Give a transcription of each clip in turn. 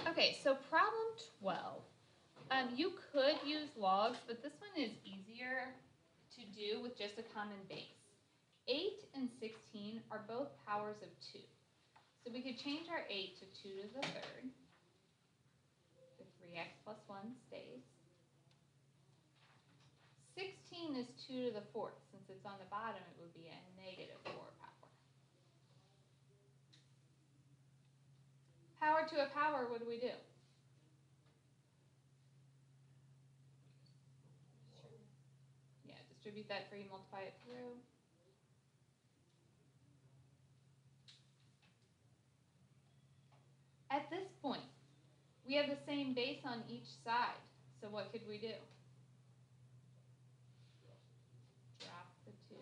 Okay, so problem 12. You could use logs, but this one is easier to do with just a common base. 8 and 16 are both powers of 2. So we could change our 8 to 2 to the third. The 3x plus 1 stays. 16 is 2 to the fourth. Since it's on the bottom, it would be a negative 4 power. Power to a power, what do we do? Yeah, distribute that 3, multiply it through. At this point, we have the same base on each side. So what could we do? Drop the 2.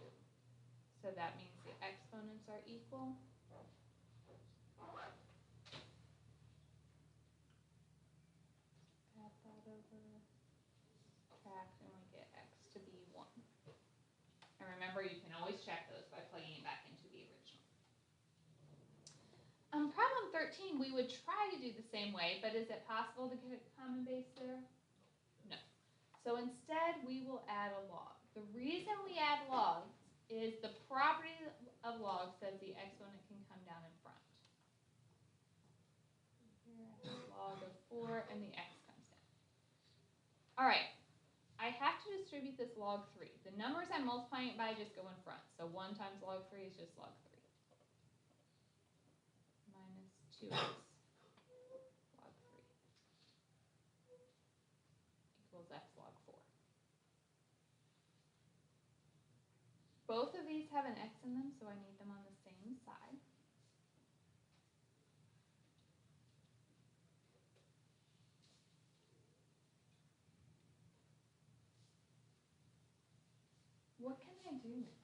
So that means the exponents are equal. Add that over, subtract, and we get x to be 1. And remember, you can always check those by plugging it back into the original. Problem 13, we would try to do the same way, but is it possible to get a common base there? No. So instead, we will add a log. The reason we add logs is the property of logs says the exponent can come down in front. Here I have log of 4 and the x comes down. All right, I have to distribute this log 3. The numbers I'm multiplying it by just go in front. So 1 times log 3 is just log 3. Minus 2x log 3 equals x log 4. Both of these have an x in them, so I need them on the same side. What can I do now?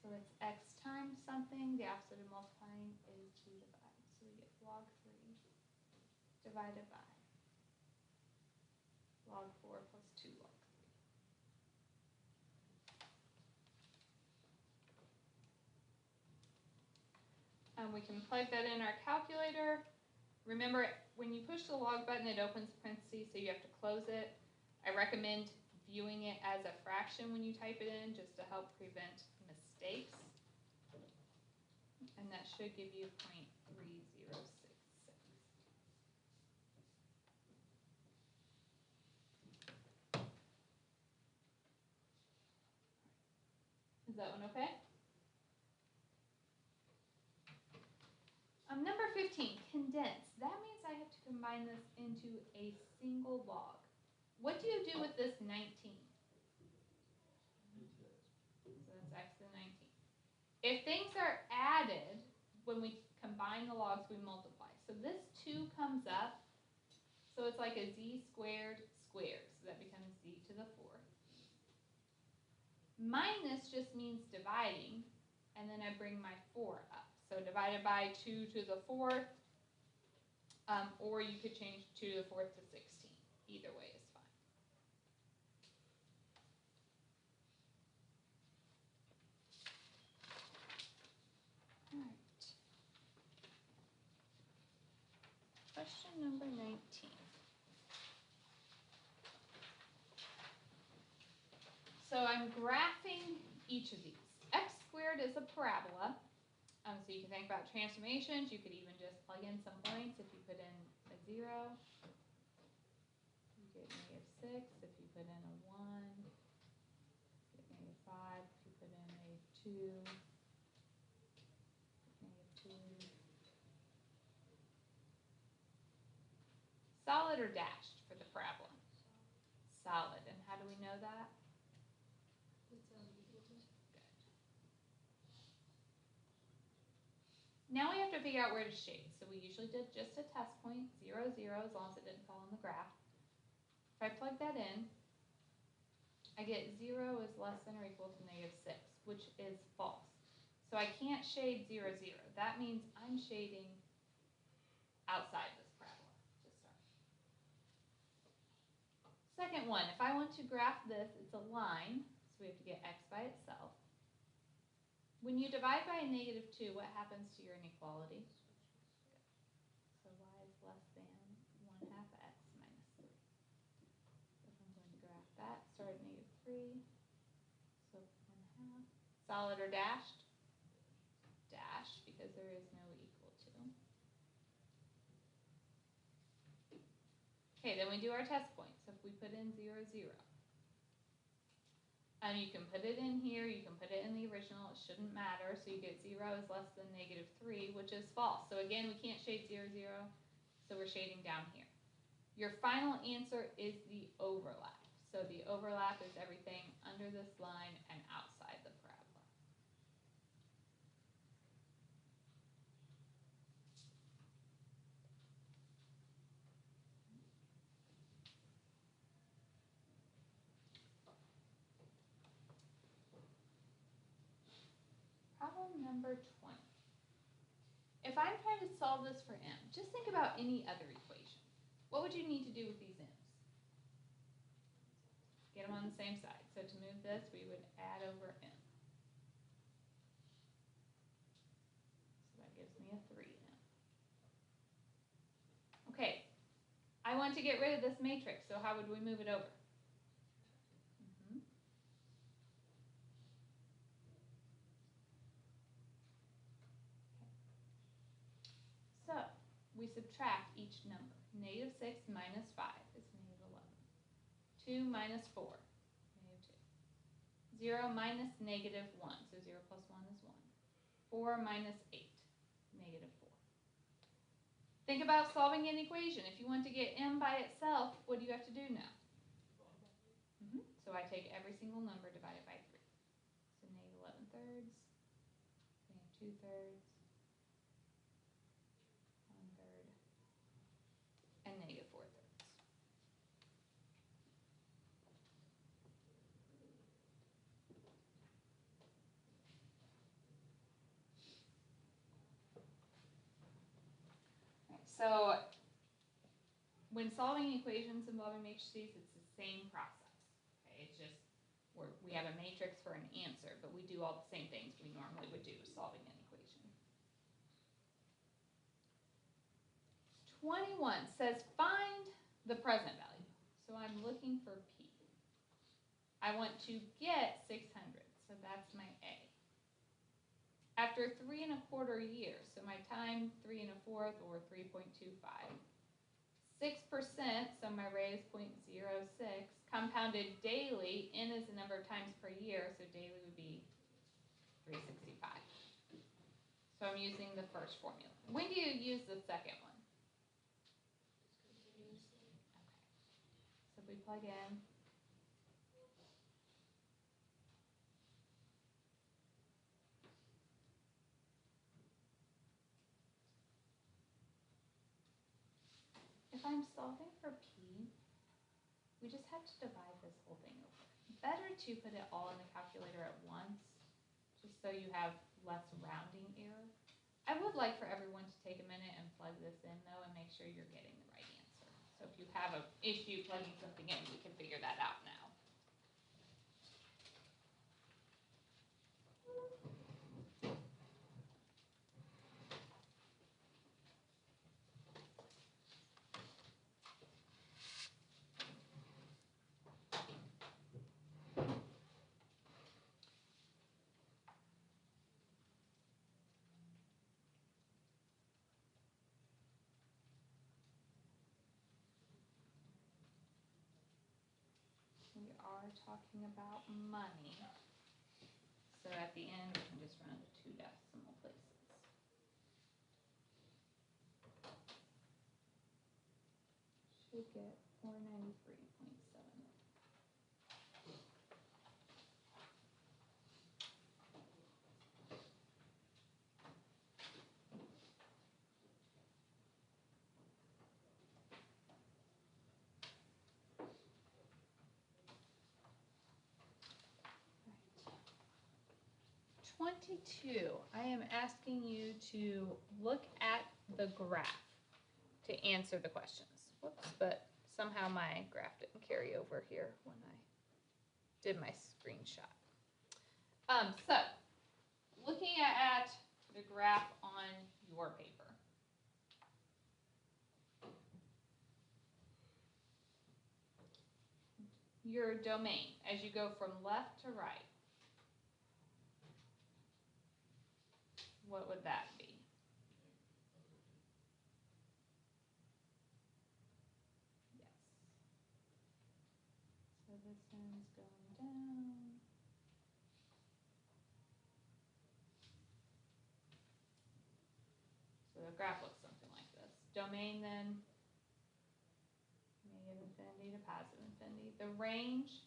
So it's x times something. The opposite of multiplying is to divide. So we get log 3 divided by log 4 plus 2 log 3. We can plug that in our calculator. Remember, when you push the log button, it opens parentheses, so you have to close it. I recommend viewing it as a fraction when you type it in, just to help prevent mistakes. And that should give you 0.3066. Is that one okay? Number 15, condense. That means I have to combine this into a single log. What do you do with this 19? So that's x to the 19. If things are added, when we combine the logs, we multiply. So this 2 comes up, so it's like a z squared squared. So that becomes z to the 4th. Minus just means dividing, and then I bring my 4 up. So divided by 2 to the 4th, or you could change 2 to the 4th to 16. Either way is fine. All right. Question number 19. So I'm graphing each of these. X squared is a parabola. So you can think about transformations. You could even just plug in some points. If you put in a 0, you get -6. If you put in a 1, you get -5. If you put in a 2, -2. Solid or dashed for the parabola? Solid. And how do we know that? Now we have to figure out where to shade. So we usually did just a test point, 0, 0, as long as it didn't fall on the graph. If I plug that in, I get 0 is less than or equal to -6, which is false. So I can't shade 0, 0. That means I'm shading outside this parabola to start. Second one, if I want to graph this, it's a line, so we have to get x by itself. When you divide by a -2, what happens to your inequality? So y is less than 1/2 x minus 3. So if I'm going to graph that, start at -3, so 1/2. Solid or dashed? Dashed, because there is no equal to. Okay, then we do our test point. So if we put in 0, 0. And you can put it in here, you can put it in the original, it shouldn't matter. So you get 0 is less than -3, which is false. So again, we can't shade 0, 0, so we're shading down here. Your final answer is the overlap. So the overlap is everything under this line and outside the parabola. Problem number 20. If I'm trying to solve this for m, just think about any other equation. What would you need to do with these m's? Get them on the same side. So to move this, we would add over m. So that gives me a 3m. Okay, I want to get rid of this matrix, so how would we move it over? So we subtract each number. -6 minus 5 is -11. 2 minus 4, -2. 0 minus -1, so 0 plus 1 is 1. 4 minus 8, -4. Think about solving an equation. If you want to get m by itself, what do you have to do now? So I take every single number divided by 3. So -11 thirds, -2 thirds, 1 third, and -4 thirds. So when solving equations involving matrices, it's the same process. Okay, it's just we have a matrix for an answer, but we do all the same things we normally would do solving an equation. 21 says find the present value. So I'm looking for P. I want to get 600, so that's my A. After 3 1/4 years, so my time 3 1/4 or 3.25. 6%, so my rate is 0.06. Compounded daily, n is the number of times per year, so daily would be 365. So I'm using the first formula. When do you use the second one? Okay. So if we plug in, if I'm solving for P, we just have to divide this whole thing over. Better to put it all in the calculator at once, just so you have less rounding error. I would like for everyone to take a minute and plug this in, though, and make sure you're getting the right answer. So if you have an issue plugging something in, we can figure that out now. We are talking about money. So at the end, we can just round to 2 decimal places. Should get 493.7. Right. 22, I am asking you to look at the graph to answer the questions. Whoops, but Somehow my graph didn't carry over here when I did my screenshot. So looking at the graph on your paper. Your domain, as you go from left to right, what would that be? Yes. So this one's going down. So the graph looks something like this. Domain then, negative infinity to positive infinity. The range,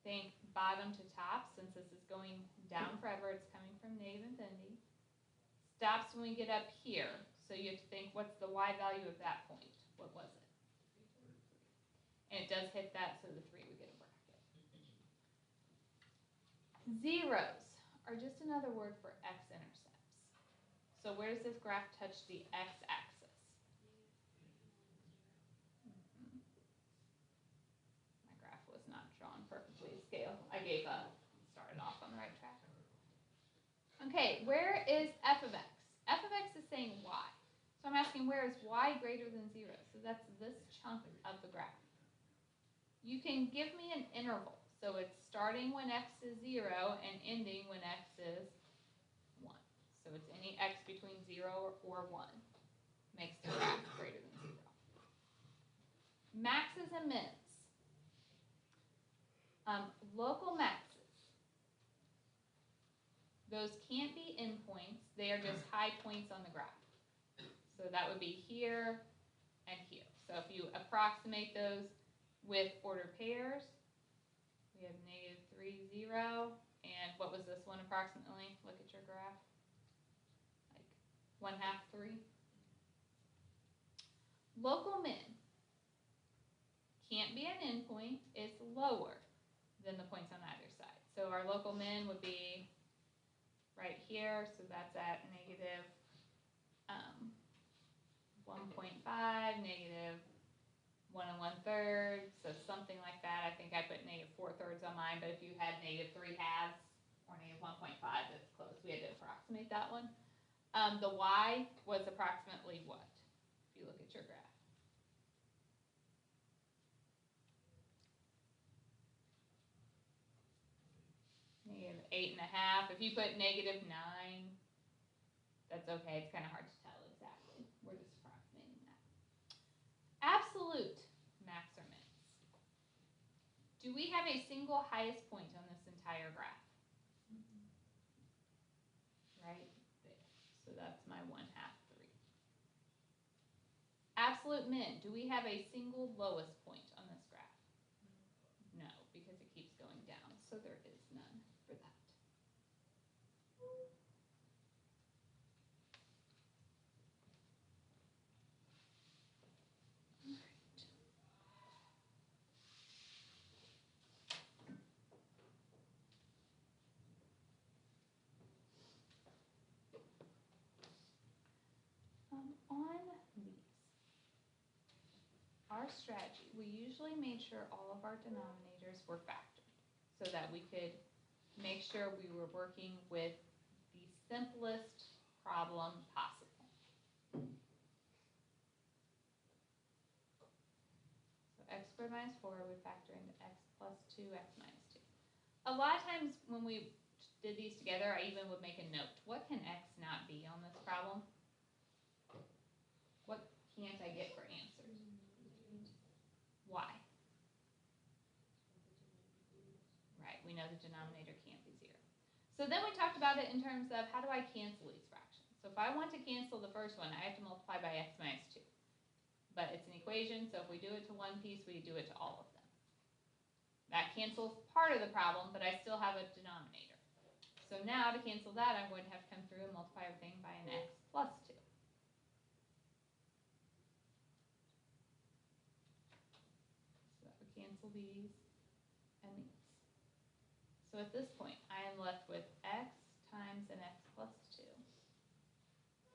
think bottom to top, since this is going down forever, it's coming from negative infinity. Stops when we get up here. So you have to think, what's the y value of that point? What was it? And it does hit that, so the 3 would get a bracket. Zeros are just another word for x-intercepts. So where does this graph touch the x-axis? My graph was not drawn perfectly to scale. I gave up. Started off on the right track. Okay, where is f of x? F of x is saying y. So I'm asking, where is y greater than 0? So that's this chunk of the graph. You can give me an interval. So it's starting when x is 0 and ending when x is 1. So it's any x between 0 or 1 makes the graph greater than 0. Maxes and mins. Local maxes. Those can't be endpoints. They are just high points on the graph. So that would be here and here. So if you approximate those with ordered pairs, we have negative 3, 0. And what was this one approximately? Look at your graph. Like 1/2, 3. Local min can't be an endpoint. It's lower than the points on either side. So our local min would be right here. So that's at negative 1.5, negative 1 1/3, so something like that. I think I put negative 4/3 on mine, but if you had negative 3/2 or negative 1.5, that's close. We had to approximate that one. The y was approximately what? If you look at your graph. Negative 8.5. If you put negative 9, that's okay. It's kind of hard to tell exactly. We're just approximating that. Absolute max or min. Do we have a single highest point on this entire graph? Right there. So that's my 1/2, 3. Absolute min. Do we have a single lowest point on this graph? No, because it keeps going down. So there is none for that. On these, our strategy, we usually made sure all of our denominators were factored so that we could make sure we were working with the simplest problem possible. So x squared minus 4 would factor into x plus 2, x minus 2. A lot of times when we did these together, I even would make a note. What can x not be on this problem? What can't I get for answers? Why? Right, we know the denominator can't be 0. So then we talked about it in terms of how do I cancel these fractions? So if I want to cancel the first one, I have to multiply by x minus 2. But it's an equation, so if we do it to one piece, we do it to all of them. That cancels part of the problem, but I still have a denominator. So now to cancel that, I'm going to have to come through and multiply everything by an x plus 2. So that would cancel these and these. So at this point, I am left with x times an x plus 2.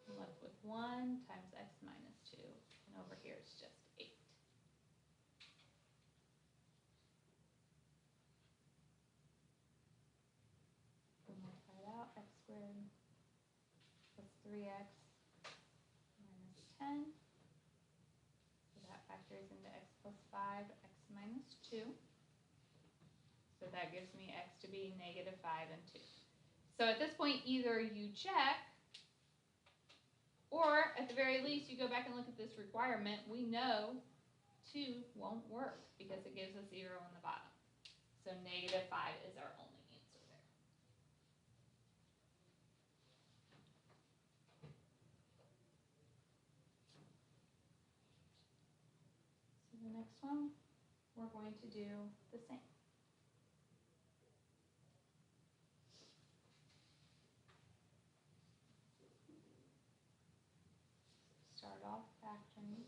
I'm left with 1 times x minus 2. And over here it's just 8. 3x minus 10. So that factors into x plus 5, x minus 2. So that gives me x to be negative 5 and 2. So at this point, either you check, or at the very least, you go back and look at this requirement. We know 2 won't work because it gives us 0 on the bottom. So negative 5 is our only answer there. So the next one, we're going to do the same. Start off factoring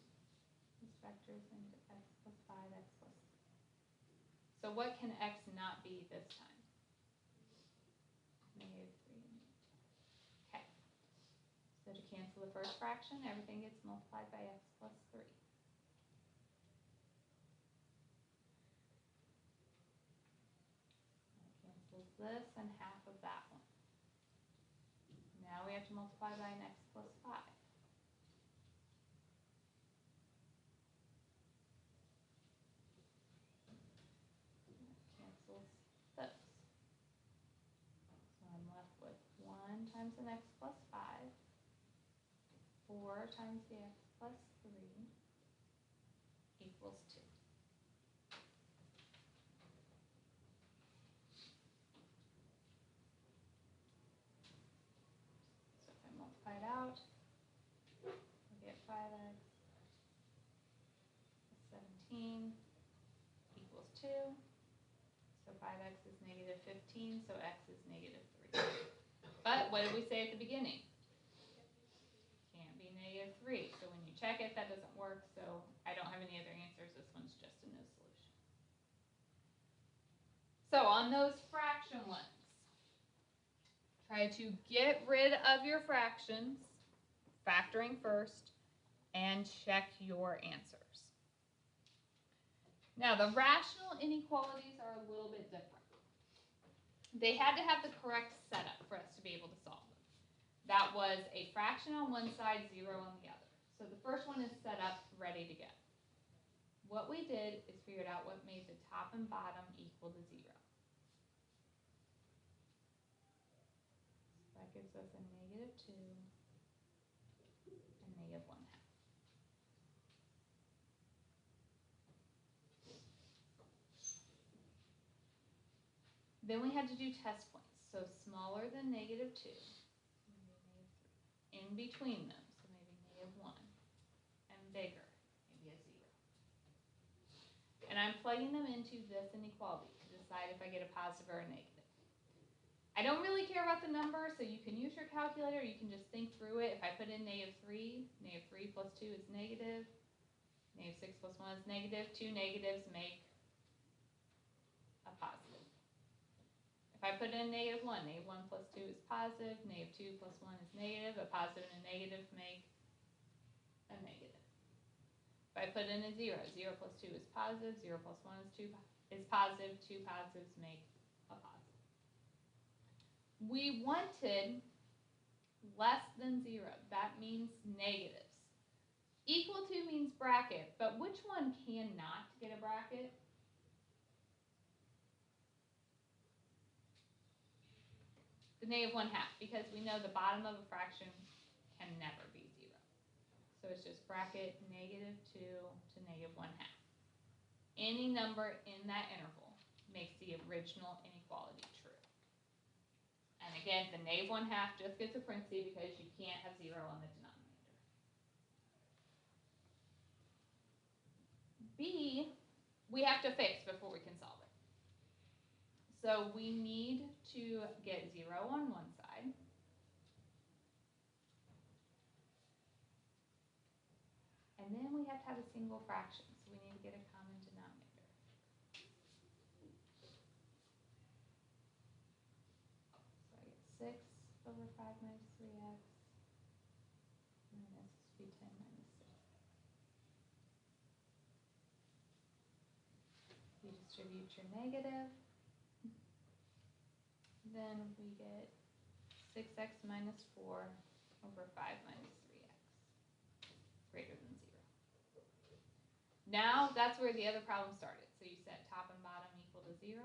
these vectors into x plus 5, x plus 3. So what can x not be this time? Negative 3 and negative 2. Okay. So to cancel the first fraction, everything gets multiplied by x plus 3. That cancels this and half of that one. Now we have to multiply by an x plus 5. Cancels this. So I'm left with 1 times an x plus 5, 4 times the x plus 3 equals 2. So if I multiply it out, I get 5x plus 17 equals 2. So 5x is negative 15, so x is negative 3. But what did we say at the beginning? Can't be negative 3. So when you check it, that doesn't work. So I don't have any other answers. This one's just a no solution. So on those fraction ones, try to get rid of your fractions, factoring first, and check your answers. Now the rational inequalities are a little bit different. They had to have the correct setup for us to be able to solve them. That was a fraction on one side, 0 on the other. So the first one is set up, ready to go. What we did is figured out what made the top and bottom equal to 0. So that gives us a negative 2 and negative 1/2. Then we had to do test points. So smaller than negative 2, maybe negative 3. In between them, so maybe negative 1. And bigger, maybe a 0. And I'm plugging them into this inequality to decide if I get a positive or a negative. I don't really care about the number, so you can use your calculator, you can just think through it. If I put in negative 3 plus 2 is negative, negative 6 plus 1 is negative, 2 negatives make a positive. If I put in negative 1 plus 2 is positive, negative 2 plus 1 is negative, a positive and a negative make a negative. If I put in a 0, 0 plus 2 is positive, 0 plus 1 is positive, 2 positives make a positive. We wanted less than 0, that means negatives. Equal to means bracket, but which one cannot get a bracket? The negative 1/2, because we know the bottom of a fraction can never be 0. So it's just bracket negative 2 to negative 1/2. Any number in that interval makes the original inequality true. And again, the negative 1/2 just gets a parenthesis because you can't have 0 on the denominator. B, we have to fix before we can solve it. So we need to get 0 on one side. And then we have to have a single fraction, so we need to get a common denominator. So I get 6 over 5 minus 3x, and this would be 10 minus 6. You distribute your negative. Then we get 6x minus 4 over 5 minus 3x greater than 0. Now that's where the other problem started. So you set top and bottom equal to 0.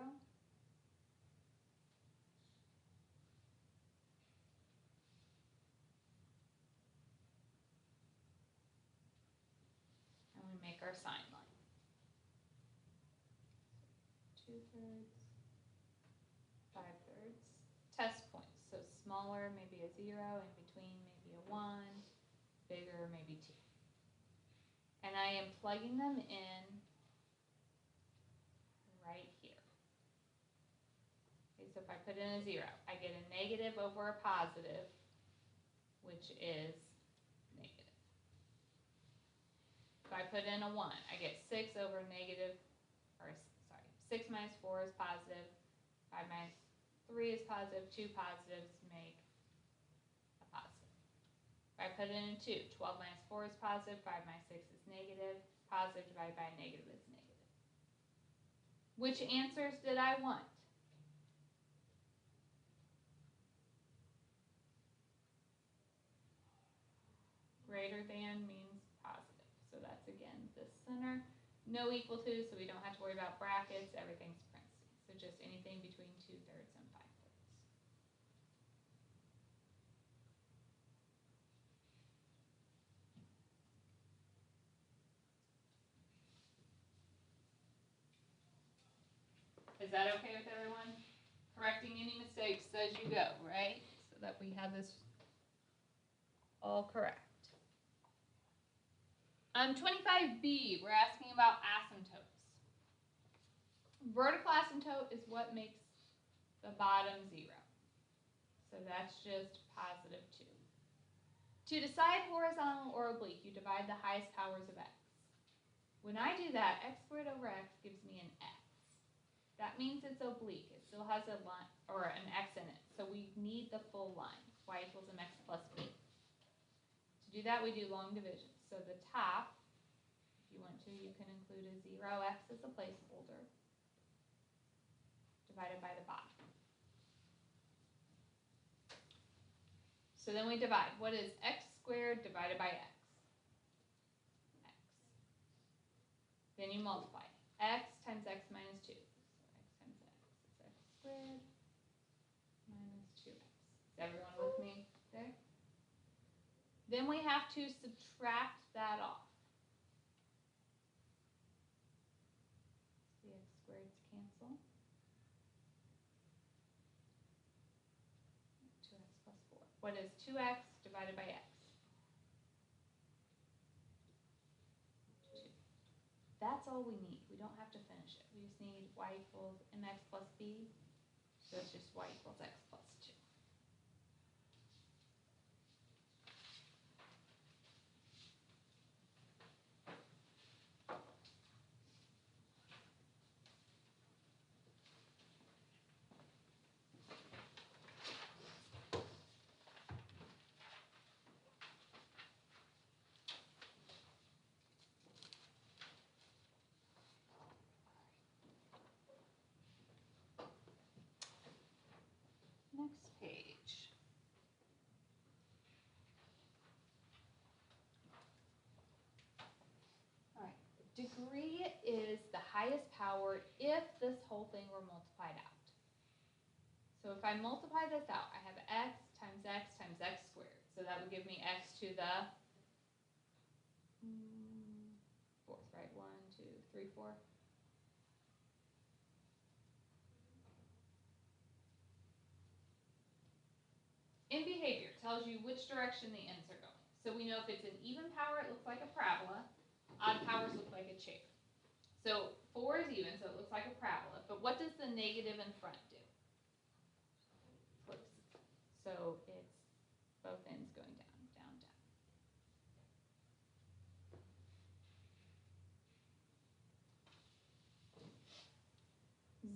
And we make our sign line. 2/3, 5/3. Test points. So smaller, maybe a 0, in between, maybe a 1, bigger, maybe 2. And I am plugging them in right here. Okay, so if I put in a 0, I get a negative over a positive, which is negative. If I put in a 1, I get 6 over negative, 6 minus 4 is positive, 5 minus 3 is positive, 2 positives make a positive. If I put in a 2, 12 minus 4 is positive, 5 minus 6 is negative, positive divided by negative is negative. Which answers did I want? Greater than means positive. So that's, again, the center. No equal to, so we don't have to worry about brackets. Everything's parentheses. So just anything between 2/3 and 5/3. Is that okay with everyone? Correcting any mistakes as you go, right? So that we have this all correct. 25B, we're asking about asymptotes. Vertical asymptote is what makes the bottom 0. So that's just positive 2. To decide horizontal or oblique, you divide the highest powers of x. When I do that, x squared over x gives me an x. That means it's oblique. It still has a line or an x in it. So we need the full line, y equals mx plus b. To do that, we do long division. So the top, if you want to, you can include a 0x as a placeholder, divided by the bottom. So then we divide. What is x squared divided by x? X. Then you multiply. X times x minus 2. So x times x is x squared minus 2x. Is everyone with me there? Then we have to subtract that off. The x squareds cancel. 2x plus 4. What is 2x divided by x? 2. That's all we need. We don't have to finish it. We just need y equals mx plus b. So it's just y equals x plus 2. Next page. All right. Degree is the highest power if this whole thing were multiplied out. So if I multiply this out, I have x times x times x squared. So that would give me x to the 4th, right? 1, 2, 3, 4. In behavior, tells you which direction the ends are going. So we know if it's an even power, it looks like a parabola. Odd powers look like a chair. So 4 is even, so it looks like a parabola. But what does the negative in front do? Flips. So it's both ends going down, down, down.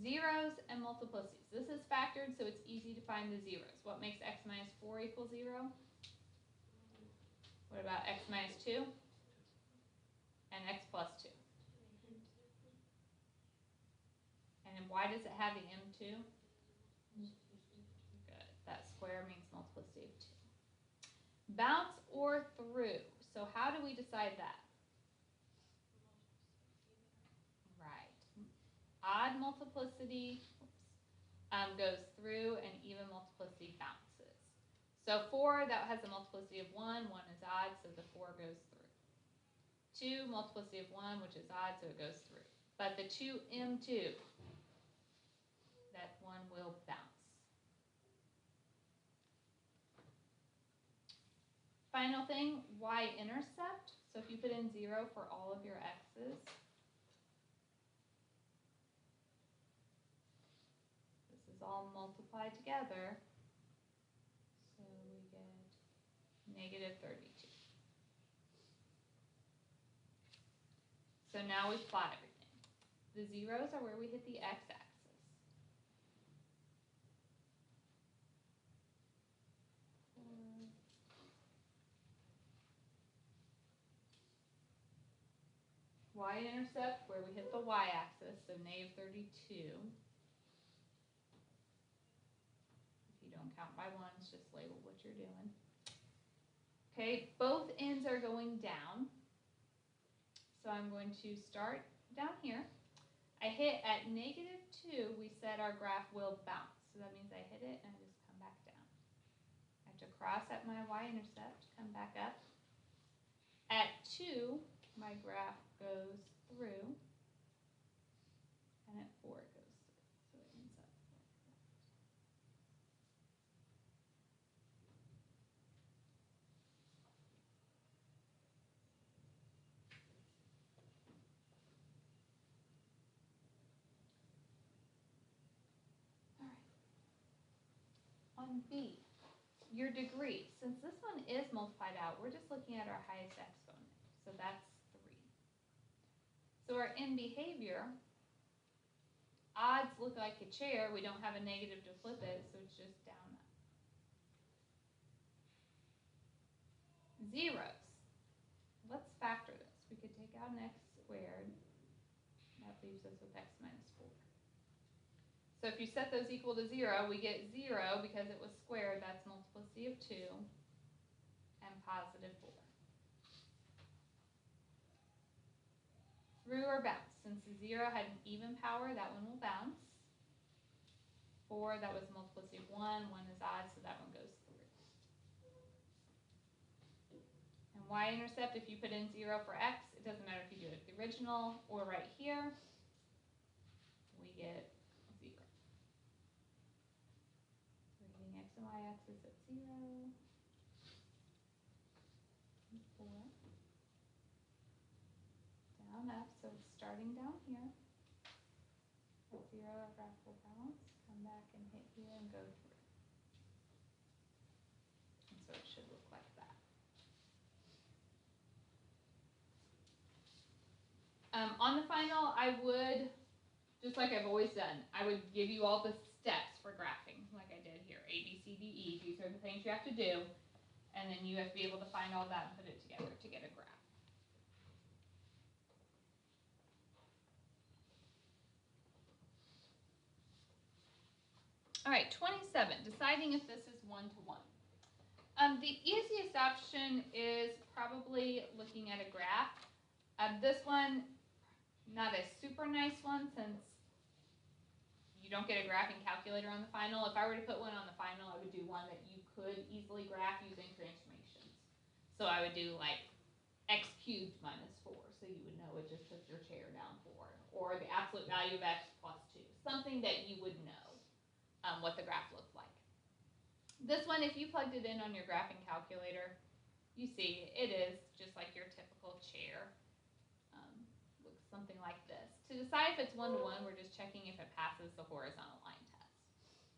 Zeros and multiplicities. This is factored, so it's easy to find the zeros. What makes x minus 4 equal 0? What about x minus 2? And x plus 2? And why does it have the m2? Good. That square means multiplicity of 2. Bounce or through. So how do we decide that? Right. Odd multiplicity goes through and even multiplicity bounces. So 4, that has a multiplicity of 1. 1 is odd, so the 4 goes through. 2, multiplicity of 1, which is odd, so it goes through. But the 2m2, that 1 will bounce. Final thing, y-intercept. So if you put in 0 for all of your x's, this is all multiplied together. So we get negative 32. So now we plot everything. The zeros are where we hit the x-axis. Y-intercept, where we hit the y-axis, so negative 32. If you don't count by ones, just label what you're doing. Okay, both ends are going down. So I'm going to start down here. I hit at negative 2, we said our graph will bounce. So that means I hit it and I just come back down. I have to cross at my y-intercept, come back up. At 2, my graph goes through, and at 4 it goes through. So it ends up like that. All right. On B, your degree. Since this one is multiplied out, we're just looking at our highest exponent. So that's 3. So our end behavior, odds look like a chair. We don't have a negative to flip it, so it's just down up. Zeros. Let's factor this. We could take out an x squared. That leaves us with x minus 4. So if you set those equal to 0, we get 0 because it was squared. That's multiplicity of 2 and positive 4. Through or bounce. Since the 0 had an even power, that one will bounce. 4, that was multiplicity of 1. 1 is odd, so that one goes through. And y-intercept, if you put in 0 for x, it doesn't matter if you do it the original or right here, we get 0. So we're hitting x and y-axis at 0, 4, down, up, so it's starting down here. At 0, our graph will bounce, come back and hit here and go through. And so it should look like that. On the final, I would, just like I've always done, I would give you all the steps for graphing, like I did here. A, B, C, D, E. These are the things you have to do. And then you have to be able to find all that and put it together to get a graph. All right, 27, deciding if this is one-to-one. The easiest option is probably looking at a graph. This one, not a super nice one since you don't get a graphing calculator on the final. If I were to put one on the final, I would do one that you could easily graph using transformations. So I would do like x cubed minus 4, so you would know it just puts your chair down 4, or the absolute value of x plus 2, something that you would know what the graph looked like. This one, if you plugged it in on your graphing calculator, you see it is just like your typical chair. Looks something like this. To decide if it's one-to-one, we're just checking if it passes the horizontal line test.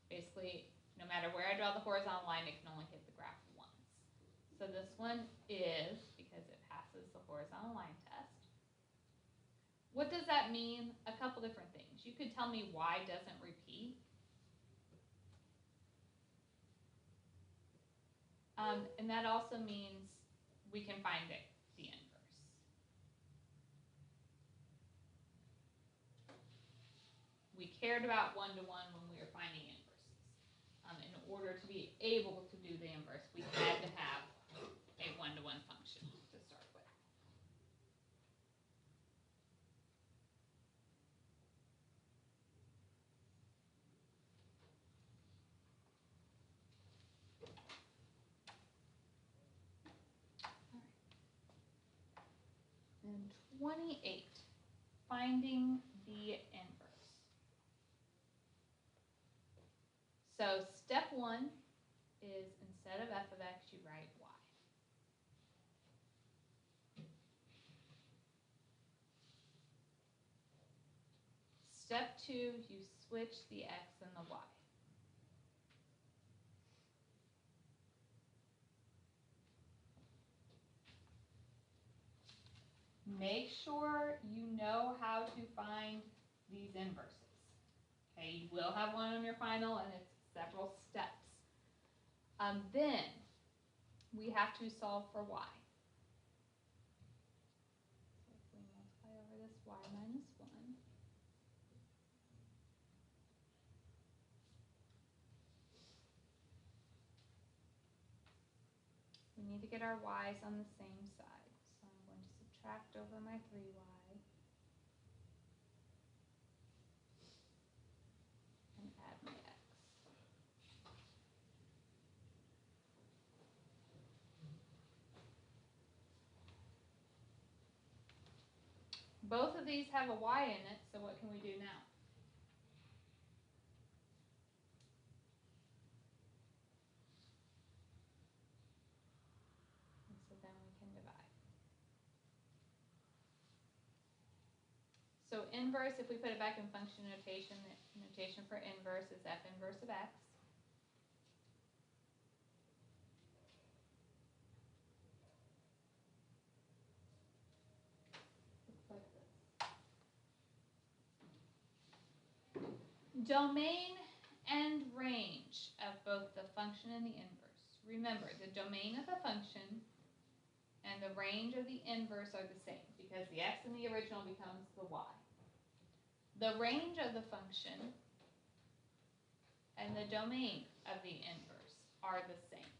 Basically, no matter where I draw the horizontal line, it can only hit the graph once. So this one is, because it passes the horizontal line test. What does that mean? A couple different things. You could tell me y doesn't repeat. And that also means we can find the inverse. We cared about one-to-one when we were finding inverses. In order to be able to do the inverse, we had to have 28, finding the inverse. So step 1 is instead of f of x, you write y. Step 2, you switch the x and the y. Make sure you know how to find these inverses. Okay, you will have one on your final, and it's several steps. Then we have to solve for y. So if we multiply over this y minus 1, we need to get our y's on the same side. So I'm going to subtract over my 3y and add my x. Both of these have a y in it, so what can we do now? And so then we can divide. So inverse, if we put it back in function notation, the notation for inverse is f inverse of x. Looks like this. Domain and range of both the function and the inverse. Remember, the domain of the function and the range of the inverse are the same because the x in the original becomes the y. The range of the function and the domain of the inverse are the same.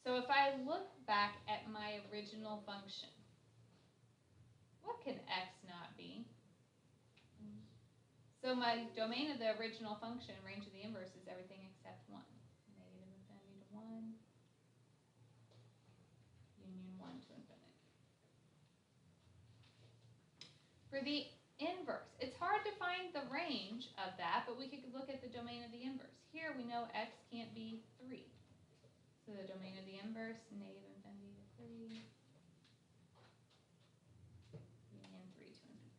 So if I look back at my original function, what can x not be? So my domain of the original function, range of the inverse, is everything except 1. Negative infinity to 1, union 1 to infinity. For the inverse, it's hard to find the range of that, but we could look at the domain of the inverse. Here we know x can't be 3. So the domain of the inverse, negative infinity to 3, union 3 to infinity.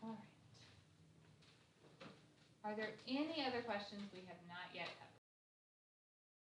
All right. Are there any other questions we have not yet covered?